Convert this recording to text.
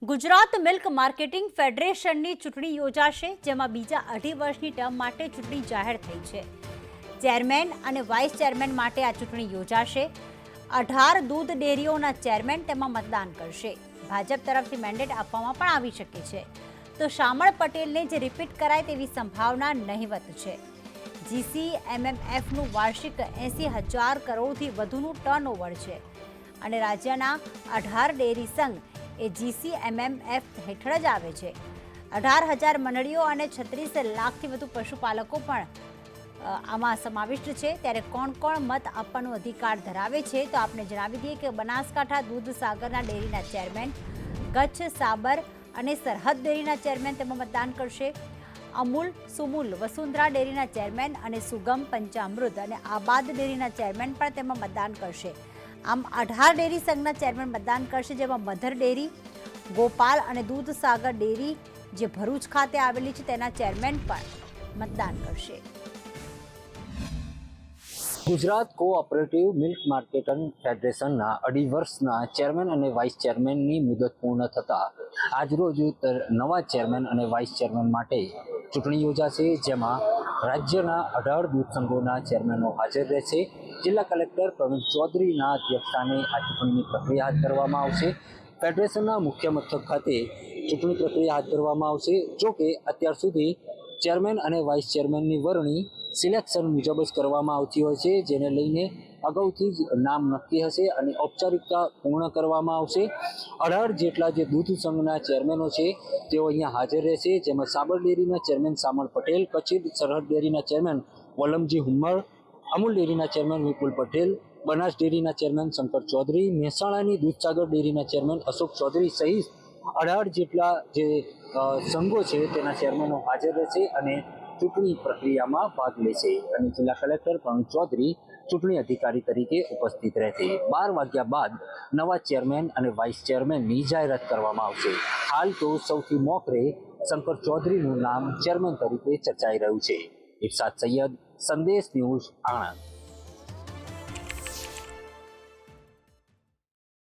Gujarat milk marketing ફેડરેશનની ચૂંટણી યોજાશે, જેમાં બીજા અઢી વર્ષની ટર્મ માટે ચૂંટણી જાહેર થઈ છે. ચેરમેન અને વાઇસ ચેરમેન માટે આ ચૂંટણી યોજાશે. 18 દૂધ ડેરીઓના ચેરમેન તેમાં મતદાન કરશે. ભાજપ તરફથી મેન્ડેટ આપવામાં પણ આવી શકે છે, તો શામળ પટેલને જ રિપીટ કરાય તેવી સંભાવના નહિવત છે. GCMMFનું વાર્ષિક 80,000 કરોડથી વધુનું ટર્નઓવર છે અને રાજ્યના 18 ડેરી સંઘ એ GCMMF હેઠળ જ આવે છે. 18,000 મંડળીઓ અને 36 લાખથી વધુ પશુપાલકો પણ આમાં સમાવિષ્ટ છે. ત્યારે કોણ કોણ મત આપવાનો અધિકાર ધરાવે છે, તો આપણે જણાવી દઈએ કે બનાસકાંઠા દૂધસાગરના ડેરીના ચેરમેન, કચ્છ સાબર અને સરહદ ડેરીના ચેરમેન તેમાં મતદાન કરશે. અમૂલ, સુમૂલ, વસુંધરા ડેરીના ચેરમેન અને સુગમ, પંચામૃત અને આબાદ ડેરીના ચેરમેન પણ તેમાં મતદાન કરશે. આમ 18 ડેરી સંઘના ચેરમેન મતદાન કરશે, જેમાં મધર ડેરી, ગોપાલ અને દૂધસાગર ડેરી જે ભરૂચ ખાતે આવેલી છે તેના ચેરમેન પણ મતદાન કરશે. ગુજરાત કોઓપરેટિવ મિલ્ક માર્કેટિંગ ફેડરેશનના અઢી વર્ષના ચેરમેન અને વાઇસ ચેરમેનની મુદત પૂર્ણ થતાં આજરોજ નવા ચેરમેન અને વાઇસ ચેરમેન માટે ચૂંટણી યોજાશે, જેમાં રાજ્યના 18 દૂધ સંઘોના ચેરમેનો હાજર રહેશે. જિલ્લા કલેક્ટર પ્રવીણ ચૌધરીના અધ્યક્ષસ્થાને આ ચૂંટણીની પ્રક્રિયા હાથ ધરવામાં આવશે. ફેડરેશનના મુખ્ય મથક ખાતે ચૂંટણી પ્રક્રિયા હાથ ધરવામાં આવશે. જોકે અત્યાર સુધી ચેરમેન અને વાઇસ ચેરમેનની વરણી સિલેક્શન મુજબ જ કરવામાં આવતી હોય છે, જેને લઈને અગાઉથી જ નામ નક્કી હશે અને ઔપચારિકતા પૂર્ણ કરવામાં આવશે. 18 જેટલા જે દૂધ સંઘના ચેરમેનો છે તેઓ અહીંયા હાજર રહેશે, જેમાં સાબર ડેરીના ચેરમેન શામળ પટેલ, કચ્છ સરહદ ડેરીના ચેરમેન વલમજી હુમ્મર, અમૂલ ડેરીના ચેરમેન વિપુલ પટેલ, બનાસ ડેરીના ચેરમેન શંકર ચૌધરી, મહેસાણાની દૂધસાગર ડેરીના ચેરમેન અશોક ચૌધરી સહિત 18 જેટલા જે સંઘો છે તેના ચેરમેનો હાજર રહેશે અને ચૂંટણી પ્રક્રિયામાં ભાગ લેશે. અને જિલ્લા કલેક્ટર પ્રવીણ ચૌધરી ચૂંટણી અધિકારી તરીકે ઉપસ્થિત રહેશે. 12 વાગ્યા બાદ નવા ચેરમેન અને વાઇસ ચેરમેનની જાહેરાત કરવામાં આવશે. હાલ તો સૌથી મોખરે શંકર ચૌધરીનું નામ ચેરમેન તરીકે ચર્ચાઈ રહ્યું છે. ઇરશાદ સૈયદ, સંદેશ ન્યૂઝ, આણંદ.